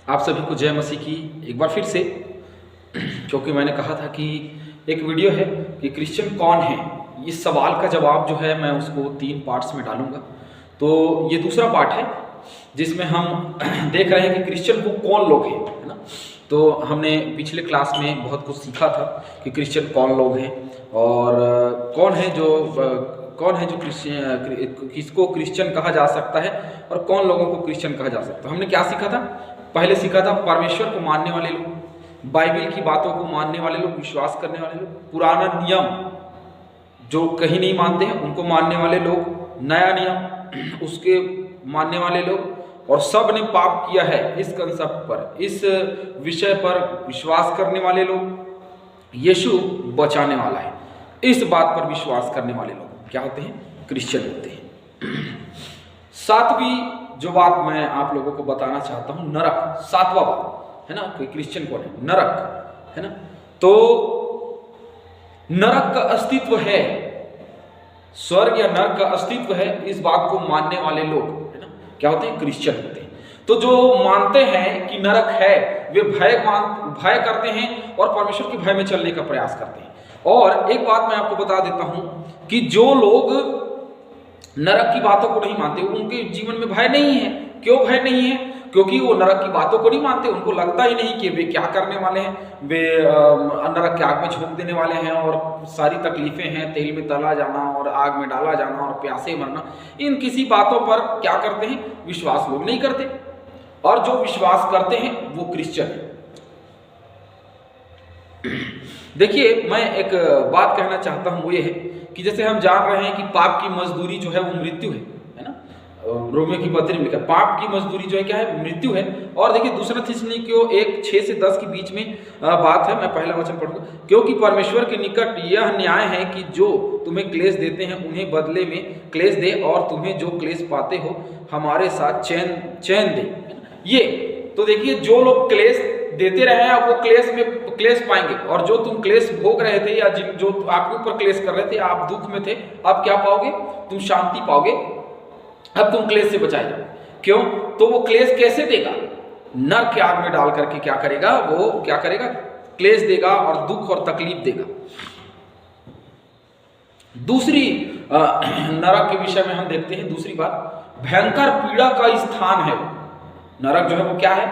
आप सभी को जय मसीह की एक बार फिर से। क्योंकि मैंने कहा था कि एक वीडियो है कि क्रिश्चियन कौन है, इस सवाल का जवाब जो है मैं उसको 3 पार्ट्स में डालूंगा। तो ये दूसरा पार्ट है जिसमें हम देख रहे हैं कि क्रिश्चियन को कौन लोग हैं, है ना। तो हमने पिछले क्लास में बहुत कुछ सीखा था कि क्रिश्चियन कौन लोग हैं और कौन है जो क्रिश्चियन, किसको क्रिश्चियन कहा जा सकता है और कौन लोगों को क्रिश्चियन कहा जा सकता है। हमने क्या सीखा था? पहले सीखा था परमेश्वर को मानने वाले लोग, बाइबल की बातों को मानने वाले लोग, विश्वास करने वाले लोग, पुराना नियम जो कहीं नहीं मानते हैं उनको मानने वाले लोग, नया नियम उसके मानने वाले लोग, और सब ने पाप किया है इस कंसेप्ट पर, इस विषय पर विश्वास करने वाले लोग। यीशु बचाने वाला है, इस बात पर विश्वास करने वाले लोग क्या होते हैं? क्रिश्चियन होते हैं। सातवीं जो बात मैं आप लोगों को बताना चाहता हूं, नरक, सातवां बात है ना। कोई क्रिश्चियन कौन है? नरक, है ना। तो नरक का अस्तित्व है, स्वर्ग या नरक का अस्तित्व है, इस बात को मानने वाले लोग है ना क्या होते हैं? क्रिश्चियन होते हैं। तो जो मानते हैं कि नरक है वे भय करते हैं और परमेश्वर के भय में चलने का प्रयास करते हैं। और एक बात मैं आपको बता देता हूं कि जो लोग नरक की बातों को नहीं मानते उनके जीवन में भय नहीं है। क्यों भय नहीं है? क्योंकि वो नरक की बातों को नहीं मानते, उनको लगता ही नहीं कि वे क्या करने वाले हैं, वे नरक के आग में झोंक देने वाले हैं और सारी तकलीफें हैं, तेल में तला जाना और आग में डाला जाना और प्यासे मरना, इन किसी बातों पर क्या करते हैं? विश्वास लोग नहीं करते। और जो विश्वास करते हैं वो क्रिश्चियन है। देखिए, मैं एक बात कहना चाहता हूं, वो ये है कि जैसे हम जान रहे हैं कि पाप की मजदूरी जो है वो मृत्यु है ना। रोमियो की पत्री में लिखा पाप की मजदूरी जो है क्या है? मृत्यु है। और देखिए दूसरा थिस्सलुनीकियों 1:6 से 10 के बीच में बात है, मैं पहला वचन पढ़ूंगा। क्योंकि परमेश्वर के निकट यह न्याय है कि जो तुम्हें क्लेश देते हैं उन्हें बदले में क्लेश दे, और तुम्हें जो क्लेश पाते हो हमारे साथ चैन दे। ये तो देखिए, जो लोग क्लेश देते रहे हैं वो क्लेश में क्लेश पाएंगे, और जो तुम क्लेश भोग रहे थे या जो आपके ऊपर क्लेश कर रहे थे, आप दुख में थे, अब क्या पाओगे? तुम शांति पाओगे। अब तुम क्लेश से बचाए जाओ। क्यों? तो वो क्लेश कैसे देगा? नरक के आग में डाल करके क्या करेगा? वो क्या करेगा? क्लेश देगा और दुख और तकलीफ देगा। दूसरी नरक के विषय में हम देखते हैं, दूसरी बात, भयंकर पीड़ा का स्थान है। नरक जो है वो क्या है?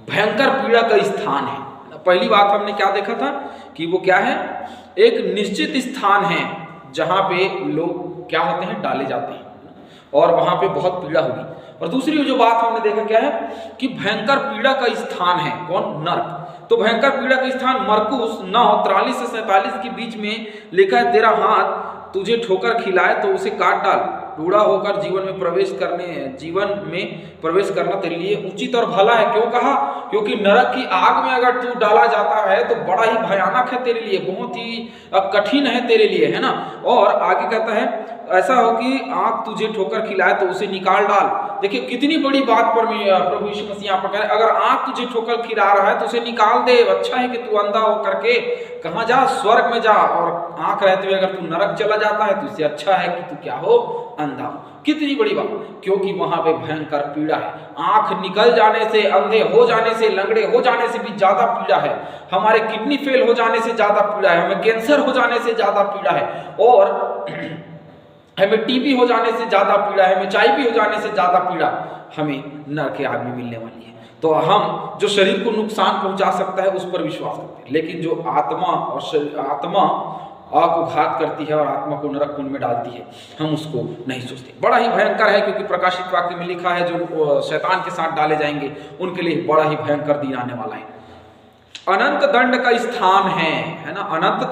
भयंकर पीड़ा का स्थान है। पहली बात हमने क्या देखा था कि वो क्या है? एक निश्चित स्थान है जहां पे लोग क्या होते हैं? डाले जाते हैं, और वहां पे बहुत पीड़ा होगी। और दूसरी जो बात हमने देखा क्या है कि भयंकर पीड़ा का स्थान है कौन? नरक। तो भयंकर पीड़ा का स्थान मरकुस 9:43 से 47 के बीच में लिखा है, तेरा हाथ तुझे ठोकर खिलाए तो उसे काट डाल, बूढ़ा होकर जीवन में प्रवेश करना तेरे लिए उचित और भला है। क्यों कहा? क्योंकि नरक की आग में अगर तू डाला जाता है तो बड़ा ही भयानक है तेरे लिए, बहुत ही कठिन है तेरे लिए, है ना। और आगे कहता है ऐसा हो कि आंख तुझे ठोकर खिलाए तो उसे निकाल डाल। देखिए कितनी बड़ी बात पर प्रभु यीशु मसीह यहाँ पर कह रहे, अगर आंख तुझे ठोकर खिला रहा है तो उसे निकाल दे। अच्छा है कि तू अंधा हो करके कहाँ जा? स्वर्ग में जा। और आंख रहते हुए अगर तू नरक चला जाता है तो इससे अच्छा है कि तू क्या हो? अंधा हो। कितनी बड़ी बात, क्योंकि वहां पे भयंकर पीड़ा है। आंख निकल जाने से, अंधे हो जाने से, लंगड़े हो जाने से भी ज्यादा पीड़ा है। हमारे किडनी फेल हो जाने से ज्यादा पीड़ा है, हमें कैंसर हो जाने से ज्यादा पीड़ा है, और हमें टीबी हो जाने से ज्यादा पीड़ा है, हमें HIV हो जाने से ज्यादा पीड़ा हमें नरक के आग में मिलने वाली है। तो हम जो शरीर को नुकसान पहुंचा सकता है उस पर विश्वास करते हैं, लेकिन जो आत्मा को घात करती है और आत्मा को नरक कुंड में डालती है, हम उसको नहीं सोचते। बड़ा ही भयंकर है, क्योंकि प्रकाशित वाक्य में लिखा है जो शैतान के साथ डाले जाएंगे उनके लिए बड़ा ही भयंकर दिन आने वाला है। अनंत दंड का स्थान है ना। अनंत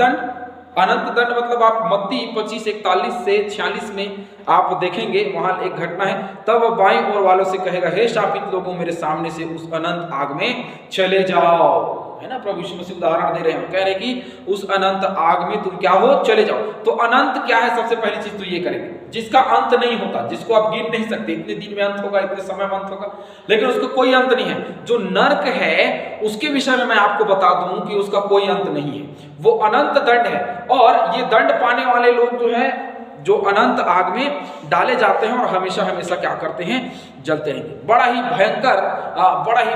दंड मतलब आप मत्ती 25:41 से 46 में आप देखेंगे, वहां एक घटना है। तब वह बाईं ओर वालों से कहेगा, हे शापित लोगों, मेरे सामने से उस अनंत आग में चले जाओ, है ना। प्रभु यीशु मसीह उदाहरण दे रहे हैं, कह रहे कि उस अनंत आग में तुम क्या हो? चले जाओ। तो अनंत क्या है? सबसे पहली चीज तो ये करेंगे, जिसका अंत नहीं होता, जिसको आप गिन नहीं सकते, इतने दिन में अंत होगा, इतने समय में अंत होगा, लेकिन उसका कोई अंत नहीं है। जो नरक है उसके विषय में मैं आपको बता दूं कि उसका कोई अंत नहीं है, वो अनंत दंड है। और ये दंड पाने वाले लोग जो है, जो अनंत आग में डाले जाते हैं और हमेशा हमेशा क्या करते हैं, जलते रहेंगे। बड़ा ही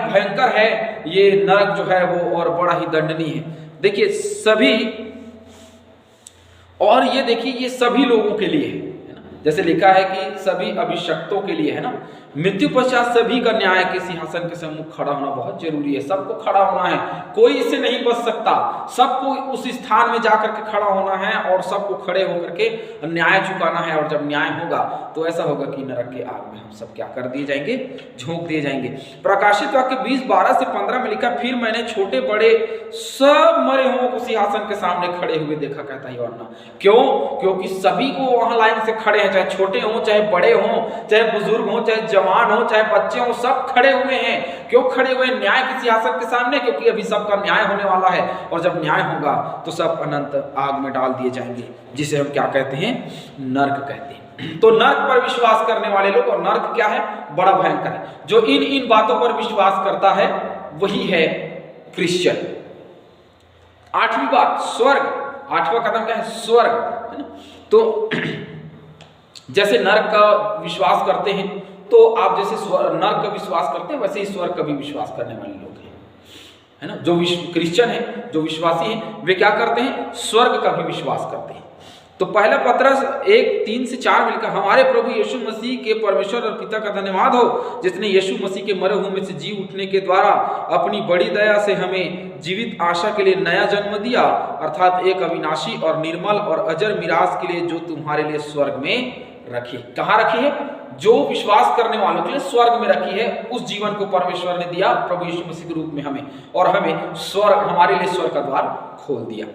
भयंकर है ये नरक जो है वो, और बड़ा ही दंडनीय है। देखिए सभी, और ये देखिए ये सभी लोगों के लिए है ना, जैसे लिखा है कि सभी अभिषक्तों के लिए है ना। मृत्यु पश्चात सभी का न्याय के सिंहासन के सम्मुख खड़ा होना बहुत जरूरी है। सबको खड़ा होना है, कोई इससे नहीं बच सकता। सबको उस स्थान में जाकर के खड़ा होना है और सबको खड़े होकर के न्याय चुकाना है। और जब न्याय होगा तो ऐसा होगा कि नरक के आग में हम सब क्या कर दिए जाएंगे, झोंक दिए जाएंगे। प्रकाशित वाक्य 20:12 से 15 में लिखा, फिर मैंने छोटे बड़े सब मरे हुओं को सिंहासन के सामने खड़े हुए देखा, कहता है यूहन्ना। क्यों? क्योंकि सभी को वहां लाइन से खड़े हैं, चाहे छोटे हों, चाहे बड़े हों, चाहे बुजुर्ग हों, चाहे जवान हो, चाहे बच्चे हो, सब खड़े हुए हैं। क्यों खड़े हुए? न्याय के सिंहासन के सामने, क्योंकि अभी सबका न्याय होने वाला है। और जब न्याय होगा तो सब अनंत आग में डाल दिए जाएंगे, जिसे हम क्या कहते हैं, नर्क कहते हैं। तो नर्क पर विश्वास करने वाले लोग, और नर्क क्या है, बड़ा भयंकर है। जो इन बातों पर विश्वास करता है वही है क्रिश्चियन। 8वीं बात, स्वर्ग। 8वां कदम क्या है, स्वर्ग, है ना। तो जैसे नर्क का विश्वास करते हैं, तो आप जैसे नर्क का विश्वास करते हैं, वैसे ही स्वर्ग का भी विश्वास करने वाले लोग हैं, है ना। जो क्रिश्चियन है, जो विश्वासी हैं, वे क्या करते हैं, स्वर्ग का भी विश्वास करते हैं। तो पहला पत्रस 1:3 से 4 में लिखा, हमारे प्रभु यीशु मसीह के परमेश्वर और पिता का धन्यवाद हो, जिसने यीशु मसीह के मरे हुए में से जी उठने के द्वारा अपनी बड़ी दया से हमें जीवित आशा के लिए नया जन्म दिया, अर्थात एक अविनाशी और निर्मल और अजर मिरास के लिए, जो तुम्हारे लिए स्वर्ग में रखी। कहाँ रखी है? जो विश्वास करने वालों के लिए स्वर्ग में रखी है। उस जीवन को परमेश्वर ने दिया प्रभु यीशु मसीह के रूप में हमें, और हमें स्वर्ग, हमारे लिए स्वर्ग का द्वार खोल दिया।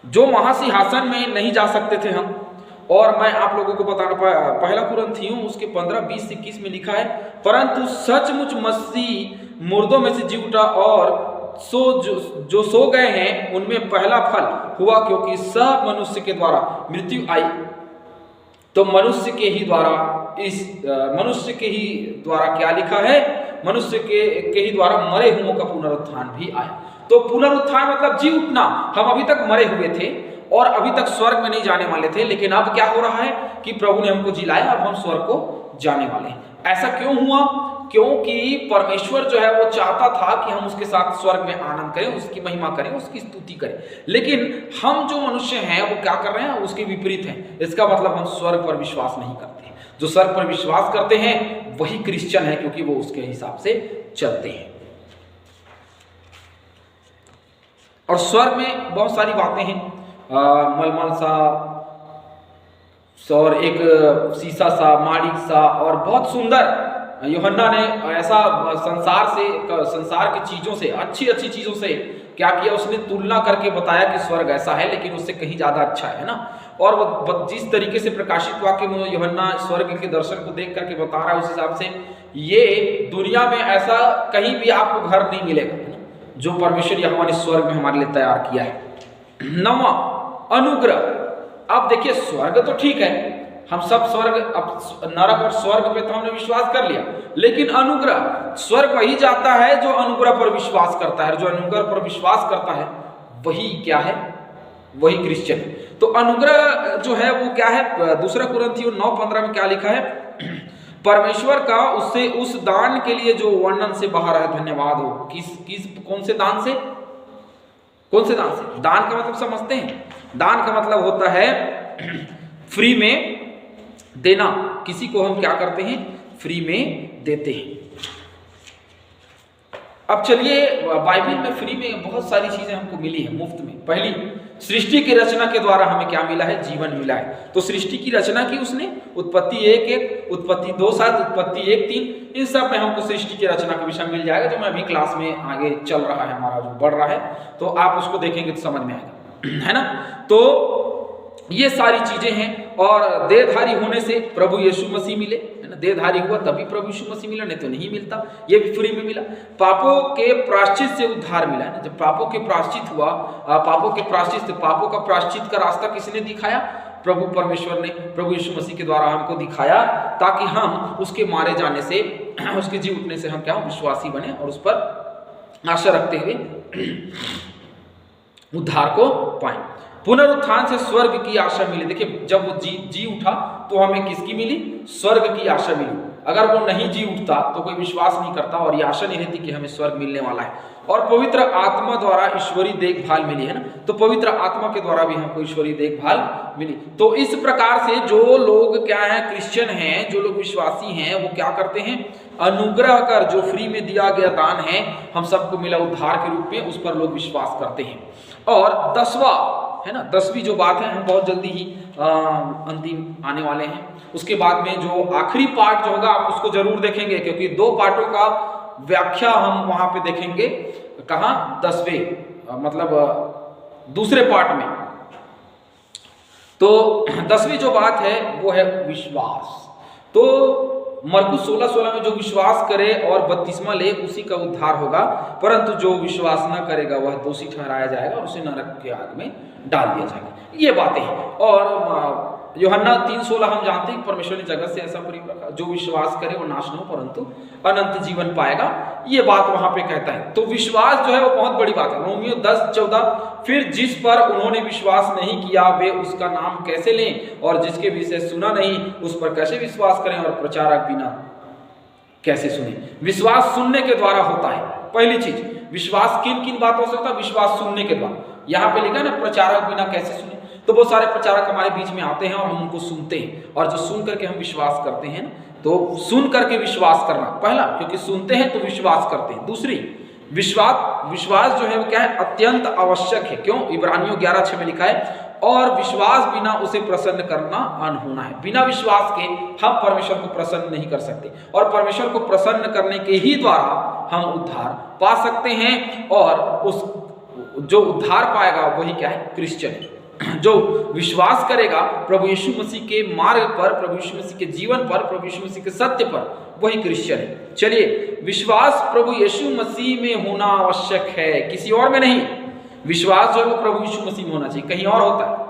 जो महासिंहासन में नहीं जा सकते थे हम, और मैं आप लोगों को बताना पहला कुरिन्थियों उसके 15:20 से 21 में लिखा है, परंतु सचमुच मसीह मुर्दों में से जी उठा, और जो सो गए हैं उनमें पहला फल हुआ, क्योंकि सब मनुष्य के द्वारा मृत्यु आई, तो मनुष्य के ही द्वारा क्या लिखा है, मनुष्य के ही द्वारा मरे हुओं का पुनरुत्थान भी आया। तो पुनरुत्थान मतलब जी उठना। हम अभी तक मरे हुए थे और अभी तक स्वर्ग में नहीं जाने वाले थे, लेकिन अब क्या हो रहा है कि प्रभु ने हमको जिलाया, अब हम स्वर्ग को जाने वाले हैं। ऐसा क्यों हुआ? क्योंकि परमेश्वर जो है वो चाहता था कि हम उसके साथ स्वर्ग में आनंद करें, उसकी महिमा करें, उसकी स्तुति करें। लेकिन हम जो मनुष्य हैं वो क्या कर रहे हैं, उसके विपरीत हैं। इसका मतलब हम स्वर्ग पर विश्वास नहीं करते हैं। जो स्वर्ग पर विश्वास करते हैं वही क्रिश्चियन है, क्योंकि वो उसके हिसाब से चलते हैं। और स्वर्ग में बहुत सारी बातें हैं, मलमल सा और एक शीशा सा, माणिक सा, और बहुत सुंदर। यूहन्ना ने ऐसा संसार की चीजों से, अच्छी चीजों से क्या किया, उसने तुलना करके बताया कि स्वर्ग ऐसा है, लेकिन उससे कहीं ज्यादा अच्छा है ना। और वो जिस तरीके से प्रकाशित वाक्य में यूहन्ना स्वर्ग के दर्शन को देख करके बता रहा है, उस हिसाब से ये दुनिया में ऐसा कहीं भी आपको घर नहीं मिलेगा, है ना, जो परमेश्वर यहोवा ने स्वर्ग में हमारे लिए तैयार किया है। 9वां, अनुग्रह। अब देखिए स्वर्ग तो ठीक है, हम सब स्वर्ग, अब नरक और स्वर्ग पे तो हमने विश्वास कर लिया, लेकिन अनुग्रह, स्वर्ग वही जाता है जो अनुग्रह पर विश्वास करता है। जो अनुग्रह पर विश्वास करता है वही क्या है, वही क्रिश्चियन है। तो अनुग्रह जो है वो क्या है, 2 कुरिन्थियों 9:15 में क्या लिखा है, परमेश्वर का उससे उस दान के लिए जो वर्णन से बाहर है, धन्यवाद हो। कौन से दान से? दान का मतलब समझते हैं? दान का मतलब होता है फ्री में देना। किसी को हम क्या करते हैं, फ्री में देते हैं। अब चलिए, बाइबल में फ्री में बहुत सारी चीजें हमको मिली है मुफ्त में। पहली, सृष्टि की रचना के द्वारा हमें क्या मिला है, जीवन मिला है। तो सृष्टि की रचना की उसने, उत्पत्ति 1:1, उत्पत्ति 2:7, उत्पत्ति 1:3, इन सब में हमको सृष्टि की रचना का विषय मिल जाएगा, जो मैं अभी क्लास में आगे चल रहा है, हमारा जो बढ़ रहा है, तो आप उसको देखेंगे तो समझ में आएगा, है ना। तो ये सारी चीजें हैं। और देहधारी होने से प्रभु यीशु मसीह मिले, है ना। देहधारी हुआ तभी प्रभु यीशु मसीह मिला, नहीं तो नहीं मिलता। ये भी फ्री में मिला। पापों के प्रायश्चित से उद्धार मिला, है ना। जब पापों के प्रायश्चित हुआ, पापों का प्रायश्चित का रास्ता किसने दिखाया? प्रभु परमेश्वर ने, प्रभु यीशु मसीह के द्वारा हमको दिखाया, ताकि हम उसके मारे जाने से, उसके जी उठने से हम क्या विश्वासी बने और उस पर आशा रखते हुए उद्धार को पाएं। पुनरुत्थान से स्वर्ग की आशा मिली। देखिए जब वो जी उठा तो हमें किसकी मिली? स्वर्ग की आशा मिली। अगर वो नहीं जी उठता तो कोई विश्वास नहीं करता और ये आशा नहीं रहती कि हमें स्वर्ग मिलने वाला है। और पवित्र आत्मा द्वारा ईश्वरीय देखभाल मिली, है ना। तो पवित्र आत्मा के द्वारा भी हमको ईश्वरीय देखभाल मिली। तो इस प्रकार से जो लोग क्या है, क्रिश्चियन हैं, जो लोग विश्वासी हैं, वो क्या करते हैं? अनुग्रह कर जो फ्री में दिया गया दान है, हम सबको मिला उद्धार के रूप में, उस पर लोग विश्वास करते हैं। और 10वां है ना, 10वीं जो बात है, हम बहुत जल्दी ही अंतिम आने वाले हैं। उसके बाद में जो आखिरी पार्ट जो होगा आप उसको जरूर देखेंगे, क्योंकि 2 पार्टों का व्याख्या हम वहां पे देखेंगे। कहां? 10वें मतलब दूसरे पार्ट में। तो 10वीं जो बात है वो है विश्वास। तो मरकुस 16:16 में जो विश्वास करे और बपतिस्मा ले उसी का उद्धार होगा, परंतु जो विश्वास न करेगा वह दोषी ठहराया जाएगा और उसे नरक के आग में डाल दिया जाएगा। ये बातें हैं। और यूहन्ना 3:16 हम जानते हैं परमेश्वर ने जगत से ऐसा प्रेम रखा, जो विश्वास करे वो नाश न हो परंतु अनंत जीवन पाएगा। ये बात वहां पे कहता है। तो विश्वास जो है वो बहुत बड़ी बात है। रोमियो 10:14 फिर जिस पर उन्होंने विश्वास नहीं किया वे उसका नाम कैसे लें, और जिसके विषय सुना नहीं उस पर कैसे विश्वास करें, और प्रचारक बिना कैसे सुने। विश्वास सुनने के द्वारा होता है। पहली चीज, विश्वास किन किन बातों से होता है? विश्वास सुनने के द्वारा। यहाँ पे लिखा है ना, प्रचारक बिना कैसे सुने। तो बहुत सारे प्रचारक हमारे बीच में आते हैं और हम उनको सुनते हैं, और जो सुन करके हम विश्वास करते हैं, तो सुन करके विश्वास करना पहला, क्योंकि सुनते हैं तो विश्वास करते हैं। दूसरी, विश्वास जो है वो क्या है? अत्यंत आवश्यक है। क्यों? इब्रानियों 11:6 में लिखा है, और विश्वास बिना उसे प्रसन्न करना अनहोना है। बिना विश्वास के हम परमेश्वर को प्रसन्न नहीं कर सकते, और परमेश्वर को प्रसन्न करने के ही द्वारा हम उद्धार पा सकते हैं। और उस जो उद्धार पाएगा वही क्या है? क्रिश्चियन है। जो विश्वास करेगा प्रभु यीशु मसीह के मार्ग पर, प्रभु यीशु मसीह के जीवन पर, प्रभु यीशु मसीह के सत्य पर, वही क्रिश्चियन है। चलिए, विश्वास प्रभु यीशु मसीह में होना आवश्यक है, किसी और में नहीं। विश्वास जो है वो प्रभु यीशु मसीह में होना चाहिए, कहीं और होता है।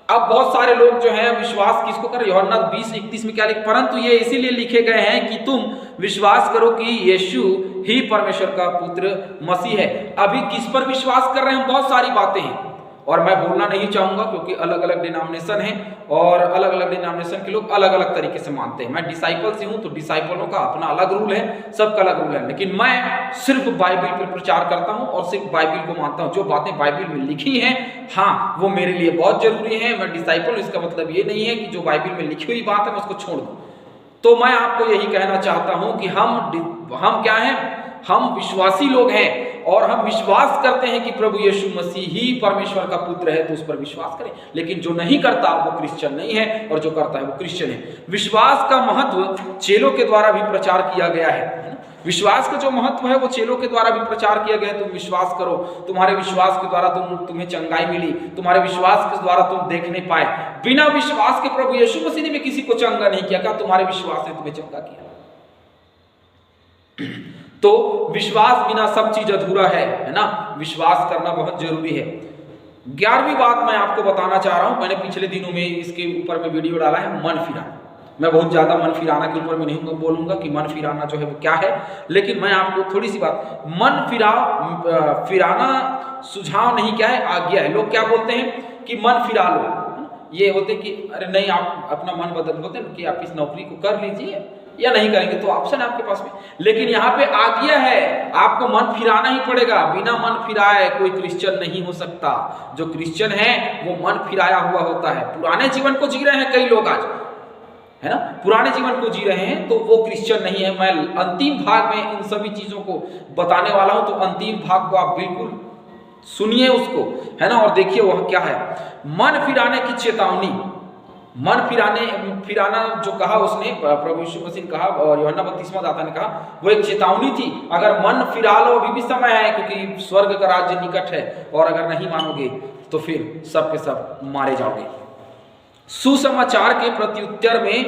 अब बहुत सारे लोग जो है विश्वास किसको कर? यूहन्ना 20:31 में क्या लिखा? परंतु ये इसीलिए लिखे गए हैं कि तुम विश्वास करो कि यीशु ही परमेश्वर का पुत्र मसीह है। अभी किस पर विश्वास कर रहे हैं? बहुत सारी बातें हैं, और मैं बोलना नहीं चाहूंगा क्योंकि अलग अलग डिनोमिनेशन है, और अलग अलग डिनोमिनेशन के लोग अलग अलग तरीके से मानते हैं। मैं डिसाइपल से हूं, तो डिसाइपलों का अपना अलग रूल है, सबका अलग रूल है। लेकिन मैं सिर्फ बाइबल पर प्रचार करता हूं और सिर्फ बाइबल को मानता हूं। जो बातें बाइबल में लिखी हैं, हाँ, वो मेरे लिए बहुत जरूरी है। मैं डिसाइपल, इसका मतलब ये नहीं है कि जो बाइबल में लिखी हुई बात है मैं उसको छोड़ दूं। तो मैं आपको यही कहना चाहता हूं कि हम क्या हैं? हम विश्वासी लोग हैं, और हम विश्वास करते हैं कि प्रभु यीशु मसीह ही परमेश्वर का पुत्र है, तो उस पर विश्वास करें। लेकिन जो नहीं करता वो क्रिश्चियन नहीं है, और जो करता है वो क्रिश्चियन है। विश्वास का महत्व चेलों के द्वारा भी प्रचार किया गया है। विश्वास का जो महत्व है वो चेलों के द्वारा भी प्रचार किया गया है। तुम विश्वास करो, तुम्हारे विश्वास के द्वारा तुम्हें चंगाई मिली, तुम्हारे विश्वास के द्वारा तुम देख नहीं पाए। बिना विश्वास के प्रभु यीशु मसीह ने भी किसी को चंगा नहीं किया। क्या तुम्हारे विश्वास ने तुम्हें चंगा किया? तो विश्वास बिना सब चीज अधूरा है ना। विश्वास करना बहुत जरूरी है। 11वीं बात मैं आपको बताना चाह रहा हूं, मैंने पिछले दिनों में इसके ऊपर में वीडियो डाला है, मन फिराना। मैं बहुत ज्यादा मन फिराना के ऊपर में नहीं बोलूंगा कि मन फिराना जो है वो क्या है, लेकिन मैं आपको थोड़ी सी बात, मन फिराना सुझाव नहीं, क्या है? आज्ञा है। लोग क्या बोलते हैं कि मन फिरा लो, ये बोलते कि अरे नहीं, आप अपना मन बदल, बोलते हैं कि आप इस नौकरी को कर लीजिए या नहीं करेंगे, तो ऑप्शन है आपके पास में। लेकिन यहाँ पे आज्ञा है, आपको मन फिराना ही पड़ेगा। बिना मन फिराए कोई क्रिश्चियन नहीं हो सकता। जो क्रिश्चियन है वो मन फिराया हुआ होता है। पुराने जीवन को जी रहे हैं कई लोग आज, है ना, पुराने जीवन को जी रहे हैं, तो वो क्रिश्चियन नहीं है। मैं अंतिम भाग में इन सभी चीजों को बताने वाला हूं, तो अंतिम भाग को आप बिल्कुल सुनिए उसको, है ना, और देखिए वह क्या है। मन फिराने की चेतावनी। मन फिराना जो कहा उसने, प्रभु यीशु मसीह ने कहा और यूहन्ना बपतिस्मा दाता ने कहा, वो एक चेतावनी थी। अगर मन फिरा लो, अभी भी समय है, क्योंकि स्वर्ग का राज्य निकट है, और अगर नहीं मानोगे तो फिर सब के सब मारे जाओगे। सुसमाचार के प्रत्युत्तर में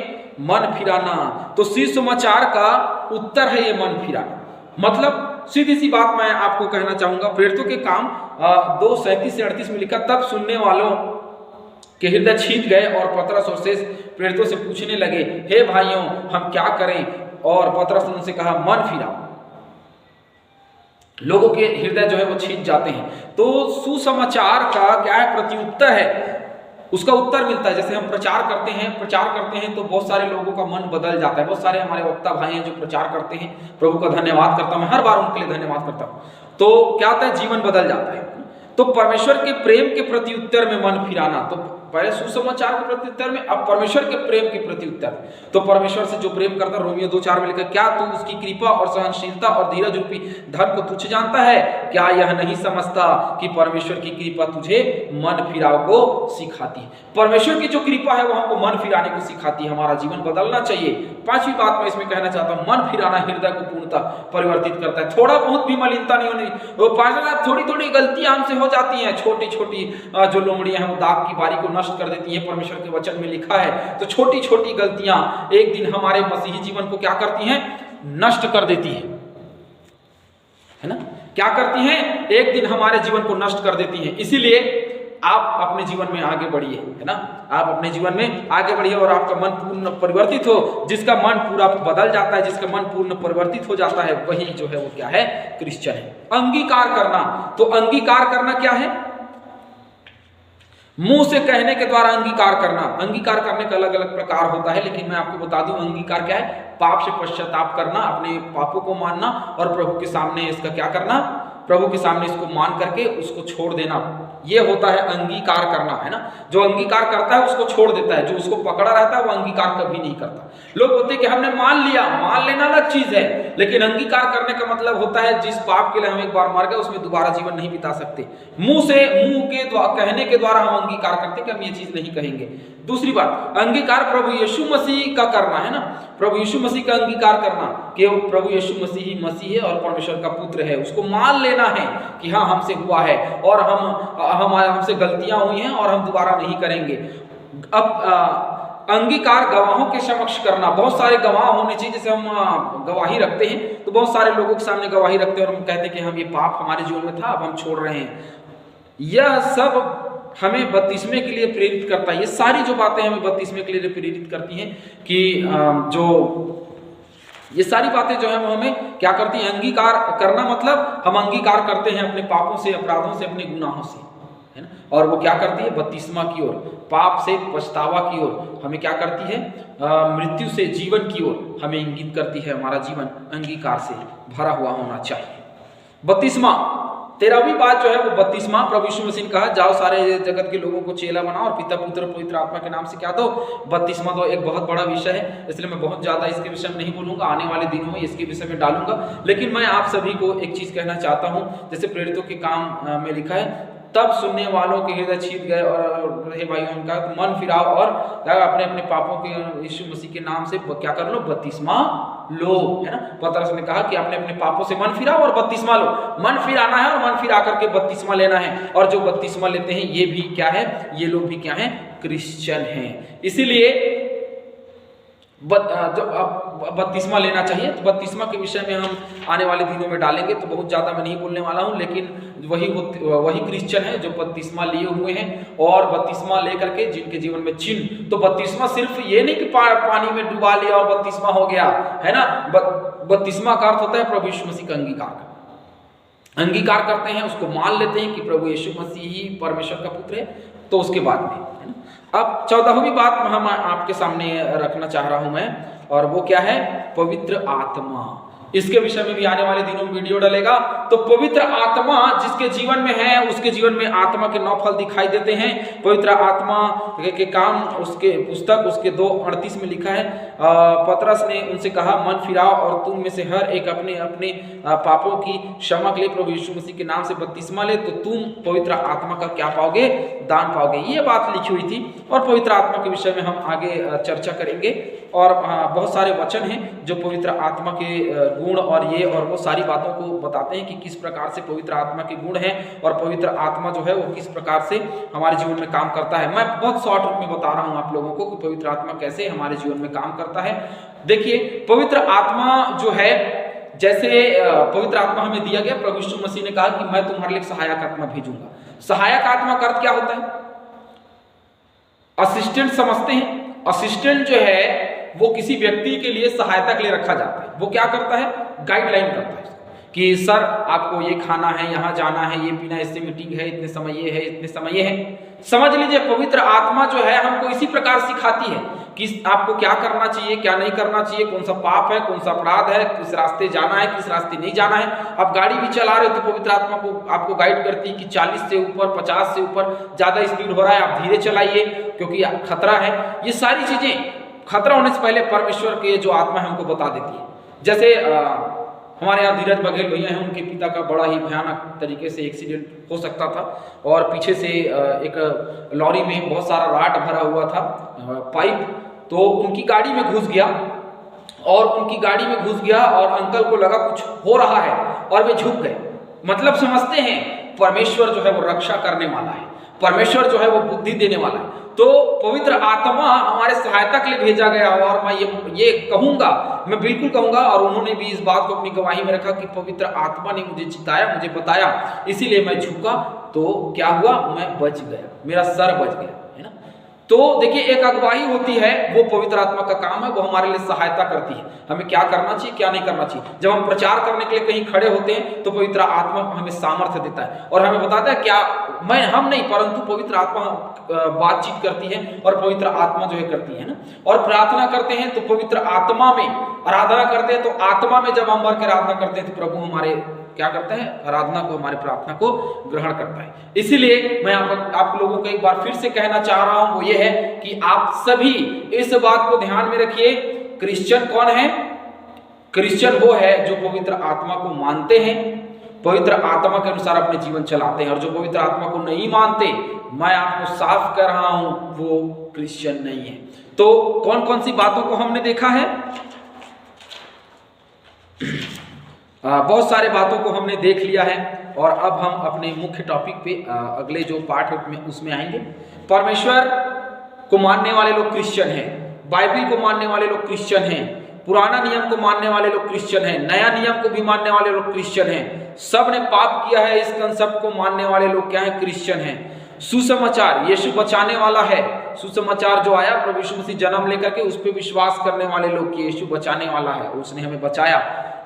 मन फिराना, तो सुसमाचार का उत्तर है ये मन फिराना। मतलब सीधी सी बात मैं आपको कहना चाहूंगा, प्रेरितों के काम 2:37 से 38 में लिखा, तब सुनने वालों के हृदय छीन गए और पतरस और शेष प्रेरितों से पूछने लगे, हे भाइयों, हम क्या करें? और पतरस ने उनसे कहा, मन फिराओ। लोगों के हृदय जो है वो छीन जाते हैं। तो सुसमाचार का क्या है, प्रत्युत्तर है, उसका उत्तर मिलता है। जैसे हम प्रचार करते हैं तो बहुत सारे लोगों का मन बदल जाता है। बहुत सारे हमारे वक्ता भाई हैं जो प्रचार करते हैं, प्रभु का धन्यवाद करता हूं, मैं हर बार उनके लिए धन्यवाद करता हूं। तो क्या होता है, जीवन बदल जाता है। तो परमेश्वर के प्रेम के प्रति उत्तर में मन फिराना, तो पहले सुसमाचार के प्रति उत्तर में, अब परमेश्वर के प्रेम के प्रति उत्तर। तो परमेश्वर से जो प्रेम करता, रोमियो 2:4 में लिखा, क्या तू उसकी कृपा और सहनशीलता और धीरज रूपी धन को तुच्छ जानता है? क्या यह नहीं समझता कि परमेश्वर की कृपा तुझे मन फिराव को सिखाती है। परमेश्वर की जो कृपा है वो हमको मन फिराने को सिखाती है, हमारा जीवन बदलना चाहिए। पांचवी बात मैं इसमें कहना चाहता हूं, मन फिराना हृदय को पूर्णतः परिवर्तित करता है। थोड़ा बहुत भी मलिनता नहीं होनी, वो थोड़ी थोड़ी गलतियां हमसे हो जाती हैं, छोटी छोटी जो लोमड़ियां हैं वो दाग की बारी को नष्ट कर देती है। परमेश्वर के वचन में लिखा है, तो छोटी छोटी गलतियां एक दिन हमारे मसीही जीवन को क्या करती हैं, नष्ट कर देती है ना, क्या करती हैं, एक दिन हमारे जीवन को नष्ट कर देती हैं। इसीलिए आप अपने जीवन में आगे बढ़िए, है ना, आप अपने जीवन में आगे बढ़िए और आपका मन पूर्ण परिवर्तित हो। जिसका मन पूरा बदल जाता है, जिसका मन पूर्ण परिवर्तित हो जाता है, वही जो है वो क्या है, क्रिश्चियन है। अंगीकार करना, तो अंगीकार करना क्या है, मुंह से कहने के द्वारा अंगीकार करना। अंगीकार करने का अलग अलग प्रकार होता है, लेकिन मैं आपको बता दूं अंगीकार क्या है, पाप से पश्चाताप करना, अपने पापों को मानना और प्रभु के सामने इसका क्या करना, प्रभु के सामने इसको मान करके उसको छोड़ देना, ये होता है अंगीकार करना, है ना। जो अंगीकार करता है उसको छोड़ देता है, जो उसको पकड़ा रहता है वो अंगीकार कभी नहीं करता। लोग बोलते हैं कि हमने मान लिया, मान लेना अलग चीज है, लेकिन अंगीकार करने का मतलब होता है जिस पाप के लिए हम एक बार मर गए उसमें दोबारा जीवन नहीं बिता सकते। मुंह के द्वारा कहने के द्वारा हम अंगीकार करते कि हम ये चीज नहीं कहेंगे। दूसरी बात, अंगीकार प्रभु यीशु मसीह का करना, है ना, प्रभु यीशु मसीह का अंगीकार करना कि प्रभु यीशु मसीह ही मसीह है और परमेश्वर का पुत्र है, उसको मान लेना है कि हाँ हमसे हुआ है और हमसे गलतियां हुई हैं और हम दोबारा नहीं करेंगे। अब अंगीकार गवाहों के समक्ष करना, बहुत सारे गवाह होने चाहिए। जैसे हम गवाही रखते हैं तो बहुत सारे लोगों के सामने गवाही रखते हैं और हम कहते हैं कि हम ये पाप हमारे जीवन में था, अब हम छोड़ रहे हैं। यह सब हमें बपतिस्मे के लिए प्रेरित करता है। ये सारी जो बातें हमें बपतिस्मे के लिए प्रेरित करती हैं कि जो ये सारी बातें जो है वो हमें क्या करती हैं, अंगीकार करना, मतलब हम अंगीकार करते हैं अपने पापों से, अपराधों से, अपने गुनाहों से, है ना, और वो क्या करती है, बपतिस्मा की ओर, पाप से पछतावा की ओर हमें क्या करती है, मृत्यु से जीवन की ओर हमें इंगित करती है। हमारा जीवन अंगीकार से भरा हुआ होना चाहिए। बपतिस्मा 13वीं बात जो है वो बपतिस्मा, प्रभु यीशु मसीह ने कहा जाओ सारे जगत के लोगों को चेला बनाओ और पिता पुत्र पवित्र आत्मा के नाम से क्या दो, बपतिस्मा दो। एक बहुत बड़ा विषय है, इसलिए मैं बहुत ज्यादा इसके विषय में नहीं बोलूंगा, आने वाले दिनों में इसके विषय में डालूंगा। लेकिन मैं आप सभी को एक चीज कहना चाहता हूं, जैसे प्रेरितों के काम में लिखा है, तब सुनने वालों के हृदय छीन गए और हे भाइयों उनका मन फिराओ और अपने अपने पापों के यीशु मसीह के नाम से क्या कर लो, बपतिस्मा लो, है ना। पतरस ने कहा कि अपने अपने पापों से मन फिराओ और बपतिस्मा लो। मन फिराना है और मन फिरा करके बपतिस्मा लेना है। और जो बपतिस्मा लेते हैं ये भी क्या है, ये लोग भी क्या है, क्रिश्चियन हैं। इसीलिए जो बपतिस्मा लेना चाहिए, तो बपतिस्मा के विषय में हम आने वाले दिनों में डालेंगे, तो बहुत ज़्यादा मैं नहीं बोलने वाला हूं। लेकिन वही क्रिश्चियन है जो बपतिस्मा लिए हुए हैं और बपतिस्मा लेकर के जिनके जीवन में चिन्ह, तो बपतिस्मा सिर्फ ये नहीं कि पानी में डुबा लिया और बपतिस्मा हो गया, है ना। बपतिस्मा का अर्थ होता है प्रभु यीशु मसीह का अंगीकार करते हैं, उसको मान लेते हैं कि प्रभु यीशु मसीह ही परमेश्वर का पुत्र है। तो उसके बाद में, है ना। अब 14वीं बात हम आपके सामने रखना चाह रहा हूं मैं, और वो क्या है, पवित्र आत्मा। इसके विषय में भी आने वाले दिनों में वीडियो डलेगा। तो पवित्र आत्मा जिसके जीवन में है, उसके जीवन में आत्मा के 9 फल दिखाई देते हैं। पवित्र आत्मा के काम उसके पुस्तक उसके 2:38 में लिखा है, पतरस ने उनसे कहा मन फिराओ और तुम में से हर एक अपने अपने पापों की क्षमा के लिए प्रभु यीशु मसीह के नाम से बपतिस्मा ले, तो तुम पवित्र आत्मा का क्या पाओगे, दान पाओगे। ये बात लिखी हुई थी और पवित्र आत्मा के विषय में हम आगे चर्चा करेंगे। और बहुत सारे वचन हैं जो पवित्र आत्मा के गुण और वो सारी बातों को बताते हैं कि किस प्रकार से पवित्र आत्मा के गुण हैं और पवित्र आत्मा जो है वो किस प्रकार से हमारे जीवन में काम करता है। मैं बहुत शॉर्ट रूप में बता रहा हूं आप लोगों को कि पवित्र आत्मा कैसे हमारे जीवन में काम करता है। देखिए, पवित्र आत्मा जो है, जैसे पवित्र आत्मा हमें दिया गया, प्रभु यीशु मसीह ने कहा कि मैं तुम्हारे लिए सहायक आत्मा भेजूंगा। सहायक आत्मा का अर्थ क्या होता है, असिस्टेंट समझते हैं। असिस्टेंट जो है वो किसी व्यक्ति के लिए सहायता के लिए रखा जाता है। वो क्या करता है, गाइडलाइन करता है। कि सर आपको ये खाना है, यहाँ जाना है, ये पीना, इससे मीटिंग है, इतने समय ये है, इतने समय ये है। समझ लीजिए पवित्र आत्मा जो है हमको इसी प्रकार सिखाती है कि आपको क्या करना चाहिए, क्या नहीं करना चाहिए, कौन सा पाप है, कौन सा अपराध है, किस रास्ते जाना है, किस रास्ते नहीं जाना है। आप गाड़ी भी चला रहे हो तो पवित्र आत्मा को आपको गाइड करती है कि 40 से ऊपर, 50 से ऊपर ज़्यादा स्पीड हो रहा है, आप धीरे चलाइए क्योंकि खतरा है। ये सारी चीज़ें खतरा होने से पहले परमेश्वर के जो आत्मा है हमको बता देती है। जैसे हमारे यहाँ धीरज बघेल भैया हैं, उनके पिता का बड़ा ही भयानक तरीके से एक्सीडेंट हो सकता था और पीछे से एक लॉरी में बहुत सारा राट भरा हुआ था, पाइप, तो उनकी गाड़ी में घुस गया और अंकल को लगा कुछ हो रहा है और वे झुक गए। मतलब समझते हैं परमेश्वर जो है वो रक्षा करने वाला है, परमेश्वर जो है वो बुद्धि देने वाला है। तो पवित्र आत्मा हमारे सहायता के लिए भेजा गया और मैं ये कहूंगा, मैं बिल्कुल कहूंगा, और उन्होंने भी इस बात को अपनी गवाही में रखा कि पवित्र आत्मा ने मुझे जिताया, मुझे बताया, इसीलिए मैं झुका तो क्या हुआ, मैं बच गया, मेरा सर बच गया, है ना। तो देखिए एक अगुवाई होती है, वो पवित्र आत्मा का काम है, वो हमारे लिए सहायता करती है, हमें क्या करना चाहिए क्या नहीं करना चाहिए। जब हम प्रचार करने के लिए कहीं खड़े होते हैं तो पवित्र आत्मा हमें सामर्थ्य देता है और हमें बताता है क्या हम नहीं परंतु पवित्र आत्मा बातचीत करती है और पवित्र आत्मा जो है करती है ना। और प्रार्थना करते हैं तो पवित्र आत्मा में, आराधना करते हैं तो आत्मा में जब हम भर के आराधना करते हैं तो प्रभु हमारे क्या करते हैं, आराधना को, हमारी प्रार्थना को ग्रहण करता है। इसीलिए मैं आप लोगों को एक बार फिर से कहना चाह रहा हूं, वो ये है कि आप सभी इस बात को ध्यान में रखिए, क्रिश्चियन कौन है? क्रिश्चियन वो है जो पवित्र आत्मा को मानते हैं, पवित्र आत्मा के अनुसार अपने जीवन चलाते हैं, और जो पवित्र आत्मा को नहीं मानते, मैं आपको साफ कर रहा हूं, वो क्रिश्चियन नहीं है। तो कौन कौन सी बातों को हमने देखा है? बहुत सारे बातों को हमने देख लिया है और अब हम अपने मुख्य टॉपिक पे अगले जो पार्ट है उसमें आएंगे। परमेश्वर को मानने वाले लोग क्रिश्चियन हैं, बाइबल को मानने वाले लोग क्रिश्चियन हैं, पुराना नियम को मानने वाले लोग क्रिश्चियन हैं, नया नियम को भी मानने वाले लोग क्रिश्चियन हैं। सब ने पाप किया है, इस कंसेप्ट को मानने वाले लोग क्या है? क्रिश्चियन हैं। सुसमाचार, यीशु बचाने वाला है, सुसमाचार जो आया प्रभु यीशु मसीह जन्म लेकर के, उस पर विश्वास करने वाले लोग कि यीशु बचाने वाला है, उसने हमें बचाया।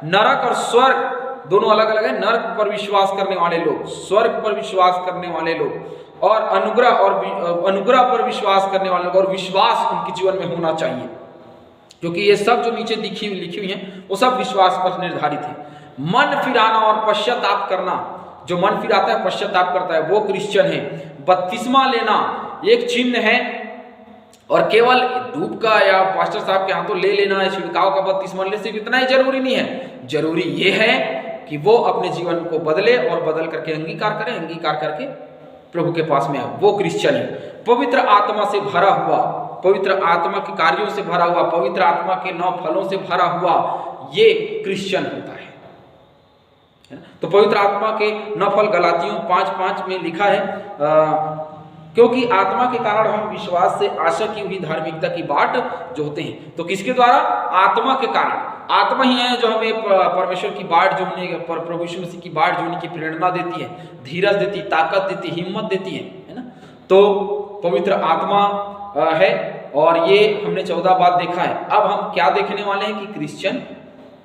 नरक और स्वर्ग दोनों अलग अलग है, नरक पर विश्वास करने वाले लोग, स्वर्ग पर विश्वास करने वाले लोग, और अनुग्रह पर विश्वास करने वाले लोग, और विश्वास उनके जीवन में होना चाहिए, क्योंकि ये सब जो नीचे लिखी हुई हैं वो सब विश्वास पर निर्धारित है। मन फिराना और पश्चाताप करना, जो मन फिराता है, पश्चाताप करता है, वो क्रिश्चियन है। बपतिस्मा लेना एक चिन्ह है, और केवल धूप का या पास्टर साहब के हाथों ले लेना है, छिड़काव का बपतिस्मा लेने से इतना ही जरूरी नहीं है। जरूरी ये है कि वो अपने जीवन को बदले और बदल करके अंगीकार करे, अंगीकार करके प्रभु के पास में आए, वो क्रिश्चियन है। पवित्र आत्मा से भरा हुआ, पवित्र आत्मा के कार्यों से भरा हुआ, पवित्र आत्मा के 9 फलों से भरा हुआ, ये क्रिश्चियन होता है। तो पवित्र आत्मा के 9 फल गलातियों 5:5 में लिखा है, क्योंकि आत्मा के कारण हम विश्वास से आशा की हुई धार्मिकता की बाट जोहते हैं। तो किसके द्वारा? आत्मा के कारण। आत्मा ही है जो हमें परमेश्वर की बाट जोड़ने, प्रभु यीशु मसीह की बाट जोड़ने की प्रेरणा देती है, धीरज देती, ताकत देती, हिम्मत देती है ना। तो पवित्र आत्मा है, और ये हमने 14 बात देखा है। अब हम क्या देखने वाले हैं कि क्रिश्चियन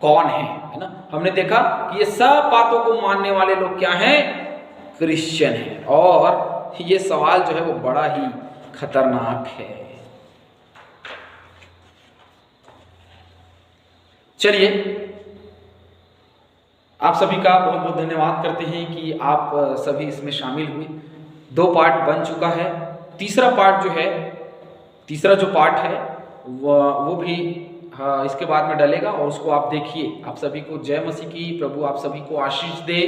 कौन है ना। हमने देखा कि ये सब बातों को मानने वाले लोग क्या हैं? क्रिश्चियन है। और ये सवाल जो है वो बड़ा ही खतरनाक है। चलिए, आप सभी का बहुत बहुत धन्यवाद करते हैं कि आप सभी इसमें शामिल हुए। 2 पार्ट बन चुका है, तीसरा जो पार्ट है वो भी इसके बाद में डलेगा, और उसको आप देखिए। आप सभी को जय मसीह की, प्रभु आप सभी को आशीष दे,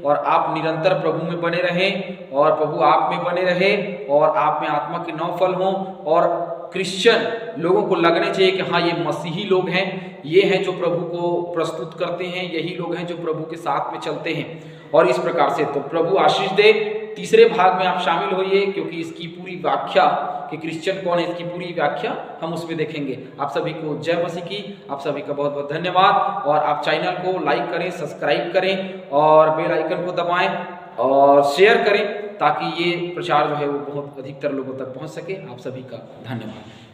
और आप निरंतर प्रभु में बने रहें, और प्रभु आप में बने रहे, और आप में आत्मा के 9 फल हों, और क्रिश्चियन लोगों को लगने चाहिए कि हाँ, ये मसीही लोग हैं, ये हैं जो प्रभु को प्रस्तुत करते हैं, यही लोग हैं जो प्रभु के साथ में चलते हैं, और इस प्रकार से। तो प्रभु आशीष दे। तीसरे भाग में आप शामिल होइए, क्योंकि इसकी पूरी व्याख्या कि क्रिश्चियन कौन है, इसकी पूरी व्याख्या हम उसमें देखेंगे। आप सभी को जय मसीह की, आप सभी का बहुत बहुत धन्यवाद। और आप चैनल को लाइक करें, सब्सक्राइब करें, और बेल आइकन को दबाएं, और शेयर करें, ताकि ये प्रचार जो है वो बहुत अधिकतर लोगों तक पहुंच सके। आप सभी का धन्यवाद।